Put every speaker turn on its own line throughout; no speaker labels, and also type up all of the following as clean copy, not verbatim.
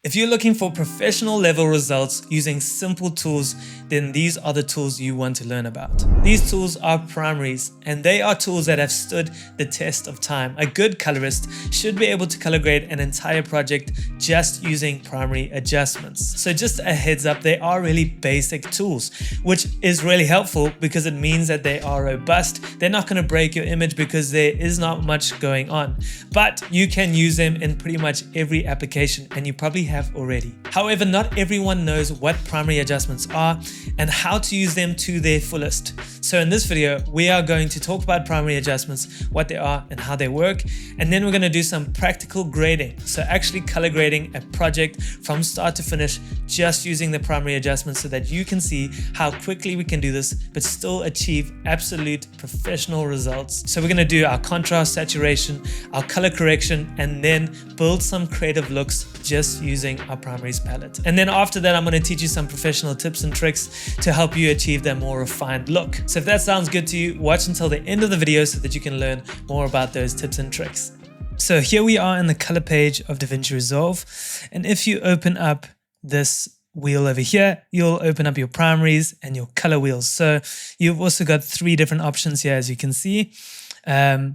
If you're looking for professional level results using simple tools, then these are the tools you want to learn about. These tools are Primaries, and they are tools that have stood the test of time. A good colorist should be able to color grade an entire project just using primary adjustments. So just a heads up, they are really basic tools, which is really helpful because it means that they are robust. They're not going to break your image because there is not much going on, but you can use them in pretty much every application, and you probably have already. However, not everyone knows what primary adjustments are and how to use them to their fullest. So in this video, we are going to talk about primary adjustments, what they are and how they work, and then we're going to do some practical grading. So actually color grading a project from start to finish just using the primary adjustments so that you can see how quickly we can do this but still achieve absolute professional results. So we're going to do our contrast, saturation, our color correction, and then build some creative looks just using our Primaries palette. And then after that, I'm going to teach you some professional tips and tricks to help you achieve that more refined look. So if that sounds good to you, watch until the end of the video so that you can learn more about those tips and tricks. So here we are in the color page of DaVinci Resolve. And if you open up this wheel over here, you'll open up your primaries and your color wheels. So you've also got three different options here, as you can see.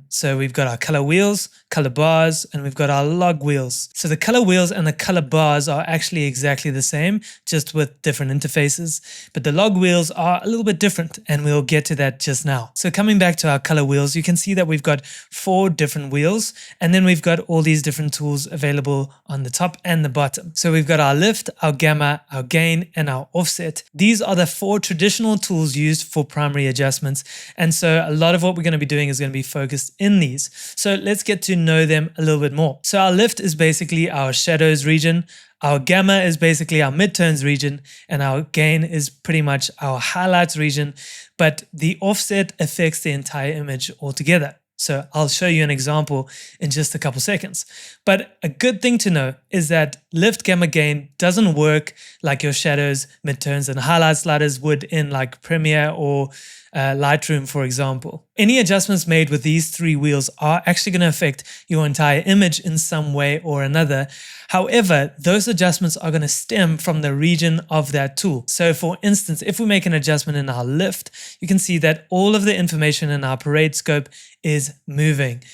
So we've got our color wheels, color bars, and we've got our log wheels. So the color wheels and the color bars are actually exactly the same, just with different interfaces. But the log wheels are a little bit different, and we'll get to that just now. So coming back to our color wheels, you can see that we've got 4 different wheels, and then we've got all these different tools available on the top and the bottom. So we've got our lift, our gamma, our gain, and our offset. These are the 4 traditional tools used for primary adjustments. And so a lot of what we're going to be doing is going to be focused in these. So let's get to know them a little bit more. So our lift is basically our shadows region, our gamma is basically our midtones region, and our gain is pretty much our highlights region, but the offset affects the entire image altogether. So I'll show you an example in just a couple seconds. But a good thing to know is that lift, gamma, gain doesn't work like your shadows, midtones, and highlight sliders would in like Premiere or Lightroom, for example. Any adjustments made with these 3 wheels are actually going to affect your entire image in some way or another. However, those adjustments are going to stem from the region of that tool. So for instance, if we make an adjustment in our lift, you can see that all of the information in our parade scope is moving.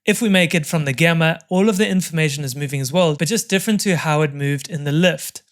If we make it from the gamma, all of the information is moving as well, but just different to how it moved in the lift.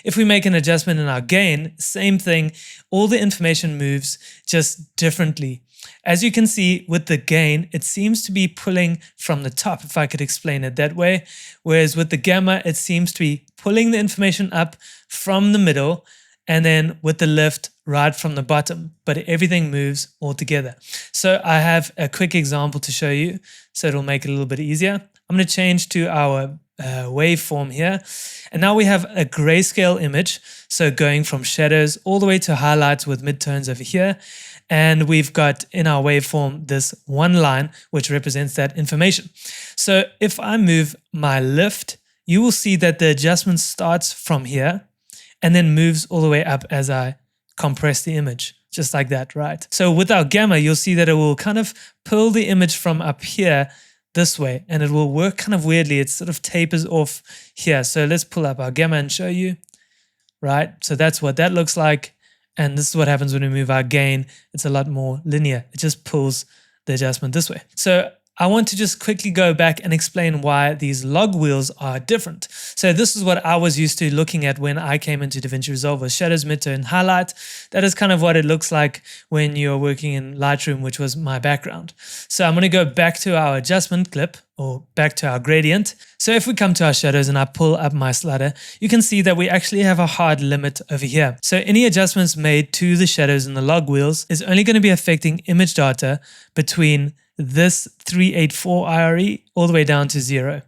If we make an adjustment in our gain, same thing, all the information moves just differently. As you can see with the gain, it seems to be pulling from the top, if I could explain it that way, whereas with the gamma, it seems to be pulling the information up from the middle, and then with the lift, right from the bottom, but everything moves all together. So I have a quick example to show you, so it'll make it a little bit easier. I'm going to change to our waveform here, and now we have a grayscale image, so going from shadows all the way to highlights with midtones over here, and we've got in our waveform this one line which represents that information. So if I move my lift, you will see that the adjustment starts from here and then moves all the way up as I compress the image, just like that, right? So with our gamma, you'll see that it will kind of pull the image from up here this way, and it will work kind of weirdly. It sort of tapers off here. So let's pull up our gamma and show you, right? So that's what that looks like. And this is what happens when we move our gain. It's a lot more linear. It just pulls the adjustment this way. So I want to just quickly go back and explain why these log wheels are different. So this is what I was used to looking at when I came into DaVinci Resolve with shadows, midtone, highlight. That is kind of what it looks like when you're working in Lightroom, which was my background. So I'm going to go back to our adjustment clip, or back to our gradient. So if we come to our shadows and I pull up my slider, you can see that we actually have a hard limit over here. So any adjustments made to the shadows and the log wheels is only going to be affecting image data between this 384 IRE all the way down to 0.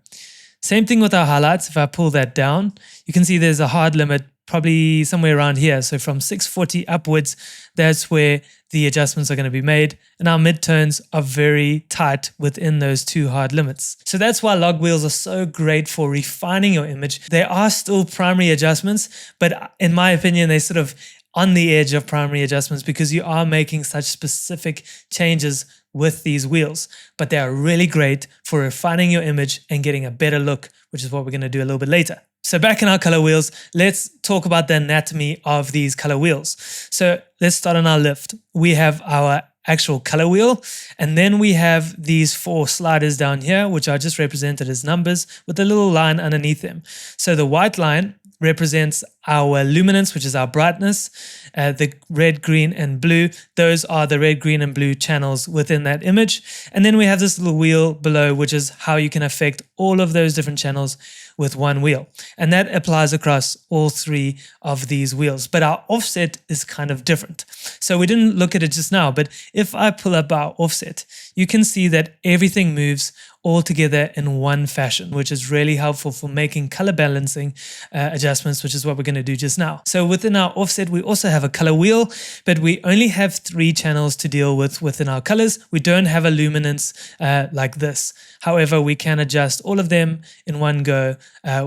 Same thing with our highlights. If I pull that down, you can see there's a hard limit probably somewhere around here. So from 640 upwards, that's where the adjustments are going to be made. And our midtones are very tight within those 2 hard limits. So that's why log wheels are so great for refining your image. They are still primary adjustments, but in my opinion, they sort of on the edge of primary adjustments because you are making such specific changes with these wheels, but they are really great for refining your image and getting a better look, which is what we're going to do a little bit later. So back in our color wheels, let's talk about the anatomy of these color wheels. So let's start on our lift. We have our actual color wheel, and then we have these 4 sliders down here, which are just represented as numbers with a little line underneath them. So the white line represents our luminance, which is our brightness. The red, green, and blue, those are the red, green, and blue channels within that image. And then we have this little wheel below, which is how you can affect all of those different channels with one wheel. And that applies across all 3 of these wheels. But our offset is kind of different. So we didn't look at it just now, but if I pull up our offset, you can see that everything moves all together in one fashion, which is really helpful for making color balancing adjustments, which is what we're going to do just now. So within our offset, we also have a color wheel, but we only have 3 channels to deal with within our colors. We don't have a luminance like this. However, we can adjust all of them in one go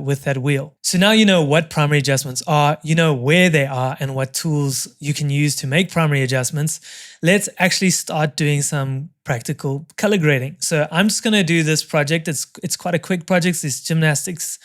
with that wheel. So now you know what primary adjustments are, you know where they are and what tools you can use to make primary adjustments. Let's actually start doing some practical color grading. So I'm just going to do this project. It's quite a quick project. It's gymnastics,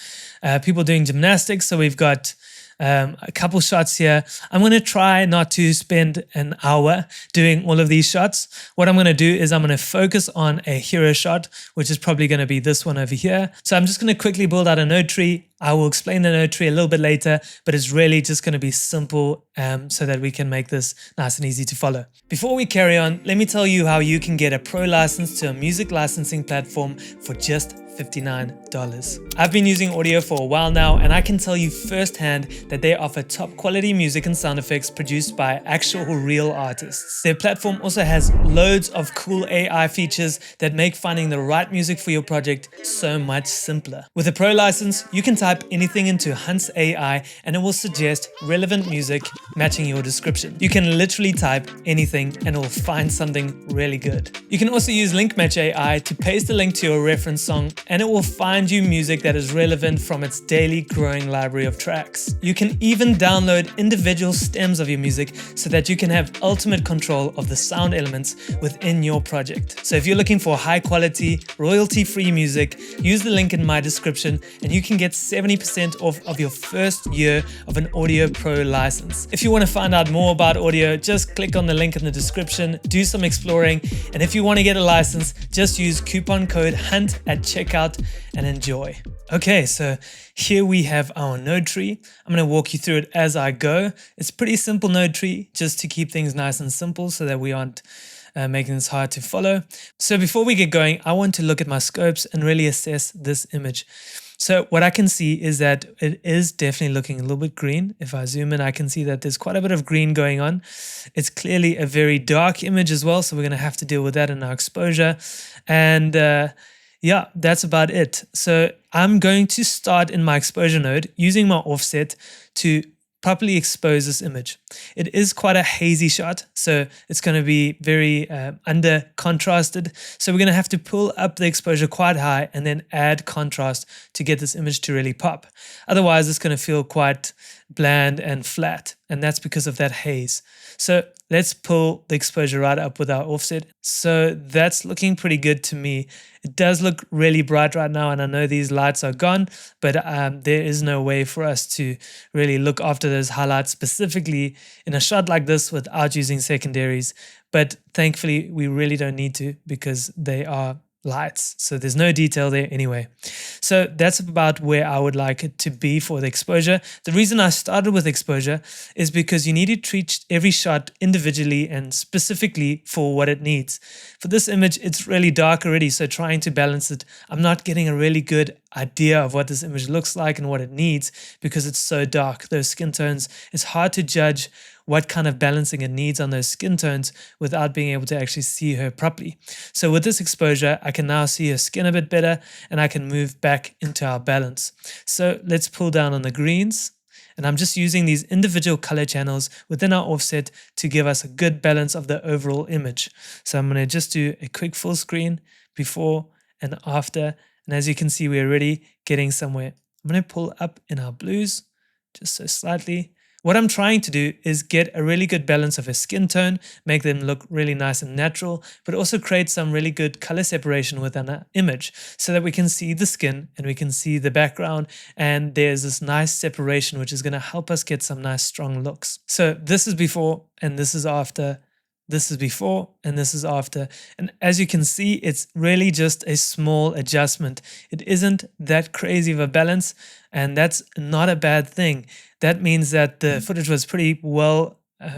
people doing gymnastics. So we've got a couple shots here. I'm going to try not to spend an hour doing all of these shots. What I'm going to do is I'm going to focus on a hero shot, which is probably going to be this one over here. So I'm just going to quickly build out a node tree. I will explain the node tree a little bit later, but it's really just going to be simple so that we can make this nice and easy to follow. Before we carry on, let me tell you how you can get a pro license to a music licensing platform for just $59. I've been using audio for a while now, and I can tell you firsthand that they offer top quality music and sound effects produced by actual real artists. Their platform also has loads of cool AI features that make finding the right music for your project so much simpler. With a pro license, you can type anything into Hunt's AI and it will suggest relevant music matching your description. You can literally type anything and it will find something really good. You can also use Link Match AI to paste a link to your reference song, and it will find you music that is relevant from its daily growing library of tracks. You can even download individual stems of your music so that you can have ultimate control of the sound elements within your project. So if you're looking for high quality, royalty-free music, use the link in my description and you can get 70% off of your first year of an Audio Pro license. If you want to find out more about audio, just click on the link in the description, do some exploring, and if you want to get a license, just use coupon code HUNT at checkout and enjoy. Okay, so here we have our node tree. I'm going to walk you through it as I go. It's a pretty simple node tree just to keep things nice and simple so that we aren't making this hard to follow. So before we get going, I want to look at my scopes and really assess this image. So what I can see is that it is definitely looking a little bit green. If I zoom in, I can see that there's quite a bit of green going on. It's clearly a very dark image as well, so we're going to have to deal with that in our exposure. And yeah, that's about it. So I'm going to start in my exposure node using my offset to properly expose this image. It is quite a hazy shot, so it's going to be very under contrasted. So we're going to have to pull up the exposure quite high and then add contrast to get this image to really pop. Otherwise, it's going to feel quite bland and flat, and that's because of that haze. So let's pull the exposure right up with our offset. So that's looking pretty good to me. It does look really bright right now, and I know these lights are gone, but there is no way for us to really look after those highlights specifically in a shot like this without using secondaries. But thankfully, we really don't need to because they are lights. So there's no detail there anyway. So that's about where I would like it to be for the exposure. The reason I started with exposure is because you need to treat every shot individually and specifically for what it needs. For this image, it's really dark already, so trying to balance it, I'm not getting a really good idea of what this image looks like and what it needs because it's so dark. Those skin tones, it's hard to judge what kind of balancing it needs on those skin tones without being able to actually see her properly. So with this exposure, I can now see her skin a bit better and I can move back into our balance. So let's pull down on the greens, and I'm just using these individual color channels within our offset to give us a good balance of the overall image. So I'm going to just do a quick full screen before and after, and as you can see, we're already getting somewhere. I'm going to pull up in our blues just so slightly. What I'm trying to do is get a really good balance of her skin tone, make them look really nice and natural, but also create some really good color separation within an image so that we can see the skin and we can see the background, and there's this nice separation which is going to help us get some nice strong looks. So this is before and this is after. This is before and this is after. And as you can see, it's really just a small adjustment. It isn't that crazy of a balance, and that's not a bad thing. That means that the footage was pretty well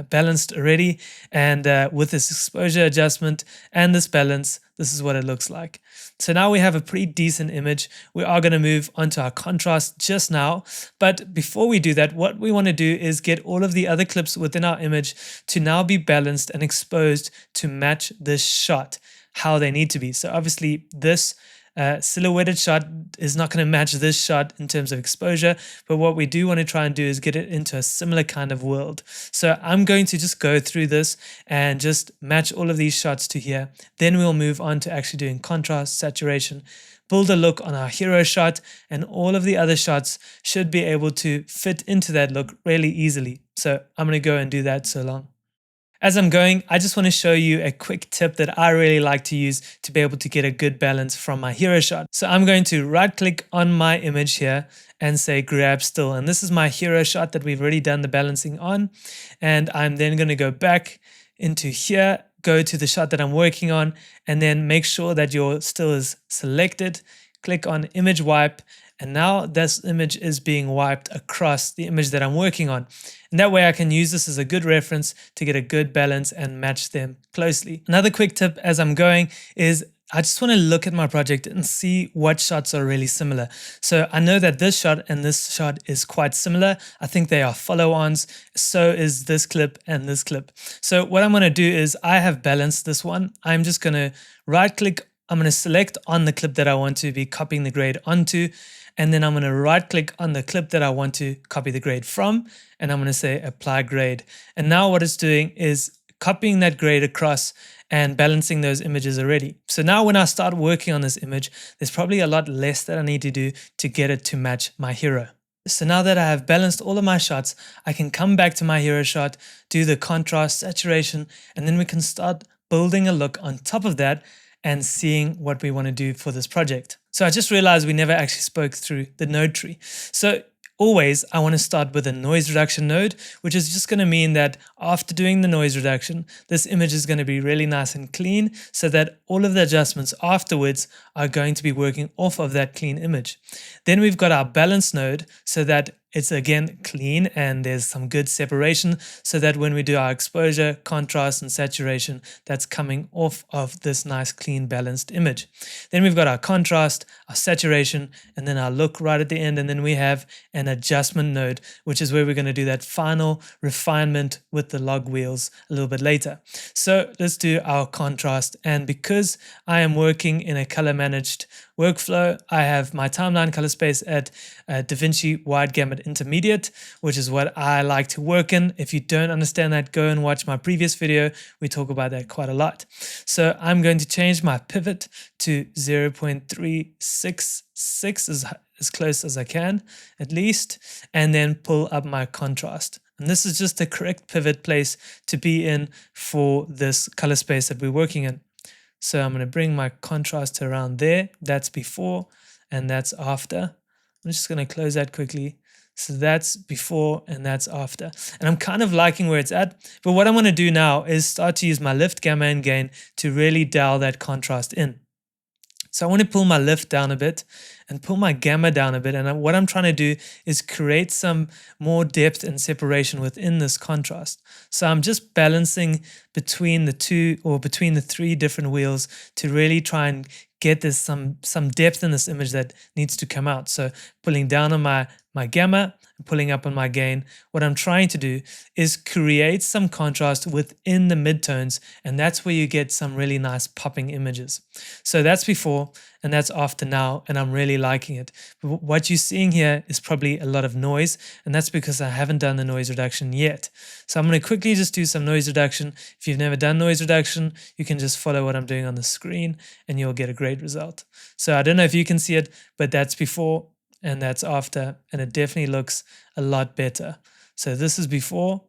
balanced already, and with this exposure adjustment and this balance, this is what it looks like. So now we have a pretty decent image. We are going to move on to our contrast just now, but before we do that, what we want to do is get all of the other clips within our image to now be balanced and exposed to match this shot how they need to be. So obviously this silhouetted shot is not going to match this shot in terms of exposure, but what we do want to try and do is get it into a similar kind of world. So I'm going to just go through this and just match all of these shots to here. Then we'll move on to actually doing contrast, saturation, build a look on our hero shot, and all of the other shots should be able to fit into that look really easily. So I'm going to go and do that so long. As I'm going, I just want to show you a quick tip that I really like to use to be able to get a good balance from my hero shot. So I'm going to right click on my image here and say grab still. And this is my hero shot that we've already done the balancing on. And I'm then going to go back into here, go to the shot that I'm working on, and then make sure that your still is selected. Click on image wipe. And now this image is being wiped across the image that I'm working on. And that way I can use this as a good reference to get a good balance and match them closely. Another quick tip as I'm going is I just want to look at my project and see what shots are really similar. So I know that this shot and this shot is quite similar. I think they are follow-ons. So is this clip and this clip. So what I'm going to do is I have balanced this one. I'm just going to right click. I'm going to select on the clip that I want to be copying the grade onto. And then I'm going to right click on the clip that I want to copy the grade from. And I'm going to say apply grade. And now what it's doing is copying that grade across and balancing those images already. So now when I start working on this image, there's probably a lot less that I need to do to get it to match my hero. So now that I have balanced all of my shots, I can come back to my hero shot, do the contrast, saturation, and then we can start building a look on top of that and seeing what we want to do for this project. So I just realized we never actually spoke through the node tree. So always I want to start with a noise reduction node, which is just going to mean that after doing the noise reduction, this image is going to be really nice and clean so that all of the adjustments afterwards are going to be working off of that clean image. Then we've got our balance node so that it's again clean and there's some good separation so that when we do our exposure, contrast, and saturation, that's coming off of this nice clean balanced image. Then we've got our contrast, our saturation, and then our look right at the end. And then we have an adjustment node, which is where we're going to do that final refinement with the log wheels a little bit later. So let's do our contrast. And because I am working in a color managed workflow, I have my timeline color space at DaVinci Wide Gamut Intermediate, which is what I like to work in. If you don't understand that, go and watch my previous video. We talk about that quite a lot. So I'm going to change my pivot to 0.366 as close as I can, at least, and then pull up my contrast. And this is just the correct pivot place to be in for this color space that we're working in. So I'm going to bring my contrast to around there. That's before and that's after. I'm just going to close that quickly. So that's before and that's after. And I'm kind of liking where it's at. But what I'm going to do now is start to use my lift, gamma, and gain to really dial that contrast in. So I want to pull my lift down a bit and pull my gamma down a bit. And what I'm trying to do is create some more depth and separation within this contrast. So I'm just balancing between the two or between the three different wheels to really try and get this some depth in this image that needs to come out. So pulling down on my gamma and pulling up on my gain. What I'm trying to do is create some contrast within the midtones, and that's where you get some really nice popping images. So that's before and that's after now, and I'm really liking it. But what you're seeing here is probably a lot of noise, and that's because I haven't done the noise reduction yet. So I'm going to quickly just do some noise reduction. If you've never done noise reduction, you can just follow what I'm doing on the screen and you'll get a great result. So I don't know if you can see it, but that's before and that's after, and it definitely looks a lot better. So this is before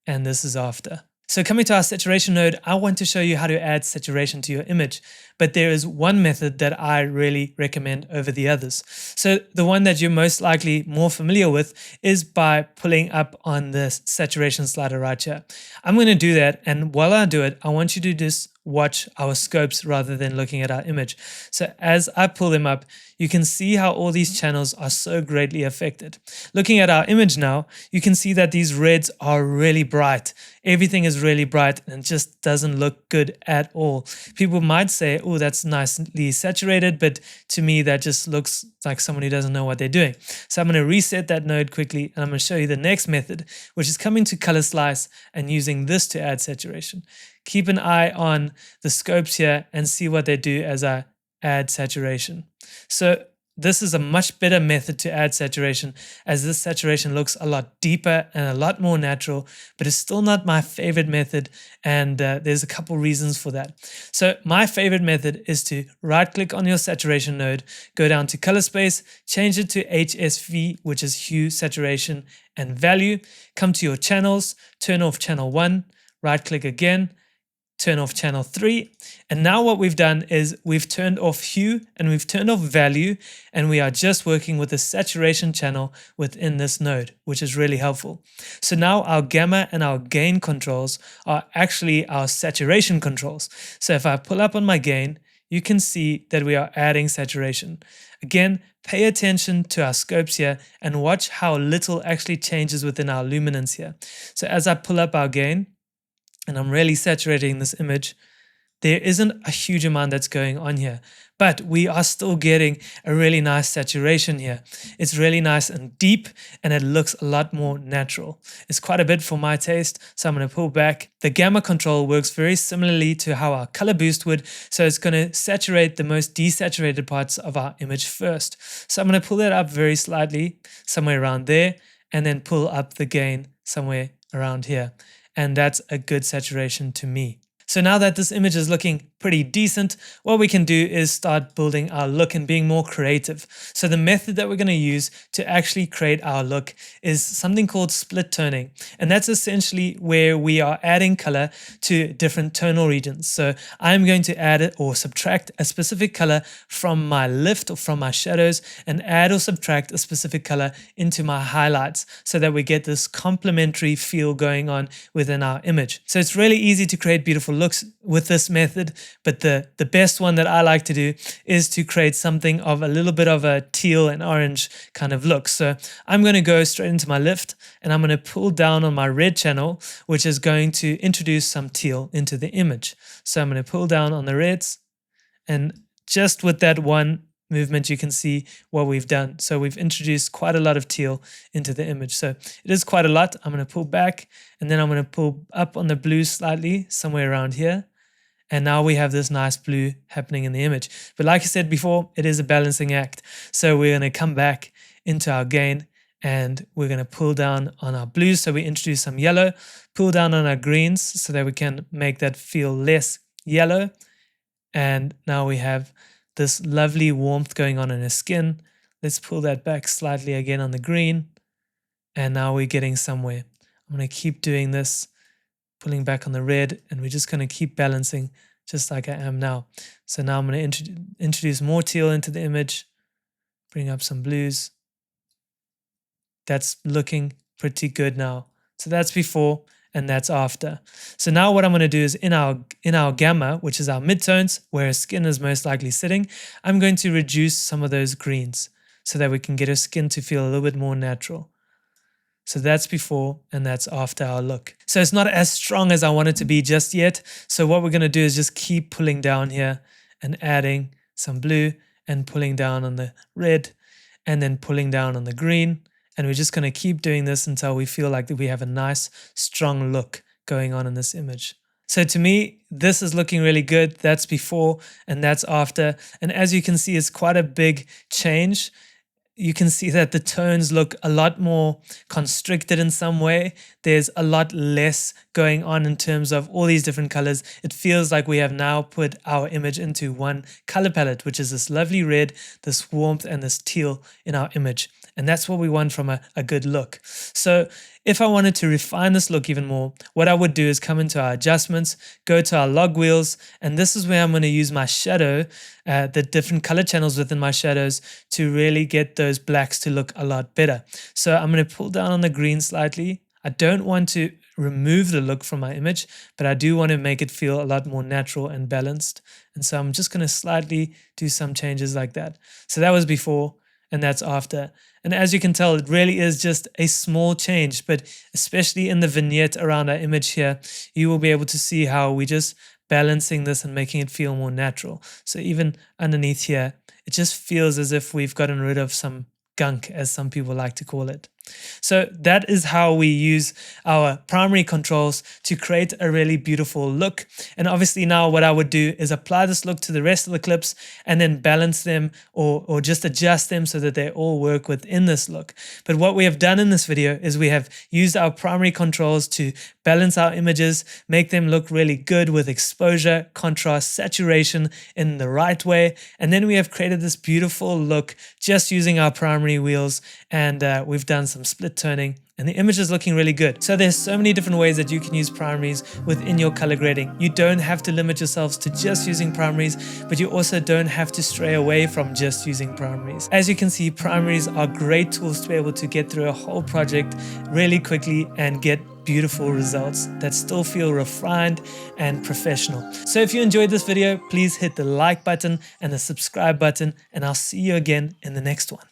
and this is after. So coming to our saturation node, I want to show you how to add saturation to your image, but there is one method that I really recommend over the others. So the one that you're most likely more familiar with is by pulling up on the saturation slider right here. I'm going to do that, and while I do it, I want you to just watch our scopes rather than looking at our image. So as I pull them up, you can see how all these channels are so greatly affected. Looking at our image now, you can see that these reds are really bright. Everything is really bright and just doesn't look good at all. People might say, oh, that's nicely saturated, but to me, that just looks like someone who doesn't know what they're doing. So I'm going to reset that node quickly, and I'm going to show you the next method, which is coming to color slice and using this to add saturation. Keep an eye on the scopes here and see what they do as I add saturation. So this is a much better method to add saturation, as this saturation looks a lot deeper and a lot more natural, but it's still not my favorite method, and there's a couple reasons for that. So my favorite method is to right click on your saturation node, go down to color space, change it to HSV, which is hue, saturation, and value, come to your channels, turn off channel 1, right click again, turn off channel 3, and now what we've done is we've turned off hue and we've turned off value, and we are just working with the saturation channel within this node, which is really helpful. So now our gamma and our gain controls are actually our saturation controls. So if I pull up on my gain, you can see that we are adding saturation. Again, pay attention to our scopes here and watch how little actually changes within our luminance here. So as I pull up our gain, and I'm really saturating this image, there isn't a huge amount that's going on here, but we are still getting a really nice saturation here. It's really nice and deep, and it looks a lot more natural. It's quite a bit for my taste, so I'm going to pull back. The gamma control works very similarly to how our color boost would, so it's going to saturate the most desaturated parts of our image first. So I'm going to pull that up very slightly, somewhere around there, and then pull up the gain somewhere around here. And that's a good saturation to me. So now that this image is looking pretty decent, what we can do is start building our look and being more creative. So the method that we're going to use to actually create our look is something called split toning. And that's essentially where we are adding color to different tonal regions. So I'm going to add it or subtract a specific color from my lift or from my shadows, and add or subtract a specific color into my highlights, so that we get this complementary feel going on within our image. So it's really easy to create beautiful looks with this method, but the best one that I like to do is to create something of a little bit of a teal and orange kind of look. So I'm going to go straight into my lift, and I'm going to pull down on my red channel, which is going to introduce some teal into the image. So I'm going to pull down on the reds, and just with that one movement you can see what we've done. So we've introduced quite a lot of teal into the image. So it is quite a lot. I'm going to pull back, and then I'm going to pull up on the blue slightly, somewhere around here. And now we have this nice blue happening in the image. But like I said before, it is a balancing act. So we're going to come back into our gain, and we're going to pull down on our blues. So we introduce some yellow, pull down on our greens so that we can make that feel less yellow. And now we have this lovely warmth going on in her skin. Let's pull that back slightly again on the green. And now we're getting somewhere. I'm going to keep doing this, pulling back on the red, and we're just going to keep balancing just like I am now. So now I'm going to introduce more teal into the image, bring up some blues. That's looking pretty good now. So that's before and that's after. So now what I'm going to do is in our gamma, which is our midtones, where her skin is most likely sitting, I'm going to reduce some of those greens so that we can get her skin to feel a little bit more natural. So that's before and that's after our look. So it's not as strong as I want it to be just yet. So what we're going to do is just keep pulling down here and adding some blue and pulling down on the red and then pulling down on the green. And we're just going to keep doing this until we feel like that we have a nice, strong look going on in this image. So to me, this is looking really good. That's before and that's after. And as you can see, it's quite a big change. You can see that the tones look a lot more constricted in some way. There's a lot less going on in terms of all these different colors. It feels like we have now put our image into one color palette, which is this lovely red, this warmth, and this teal in our image. And that's what we want from a good look. So if I wanted to refine this look even more, what I would do is come into our adjustments, go to our log wheels, and this is where I'm going to use my shadow, the different color channels within my shadows to really get those blacks to look a lot better. So I'm going to pull down on the green slightly. I don't want to remove the look from my image, but I do want to make it feel a lot more natural and balanced. And so I'm just going to slightly do some changes like that. So that was before and that's after. And as you can tell, it really is just a small change, but especially in the vignette around our image here, you will be able to see how we just balancing this and making it feel more natural. So even underneath here, it just feels as if we've gotten rid of some gunk, as some people like to call it. So that is how we use our primary controls to create a really beautiful look. And obviously now what I would do is apply this look to the rest of the clips and then balance them or just adjust them so that they all work within this look. But what we have done in this video is we have used our primary controls to balance our images, make them look really good with exposure, contrast, saturation in the right way. And then we have created this beautiful look just using our primary wheels, and we've done some split turning, and the image is looking really good. So there's so many different ways that you can use primaries within your color grading. You don't have to limit yourselves to just using primaries, but you also don't have to stray away from just using primaries. As you can see, primaries are great tools to be able to get through a whole project really quickly and get beautiful results that still feel refined and professional. So if you enjoyed this video, please hit the like button and the subscribe button, and I'll see you again in the next one.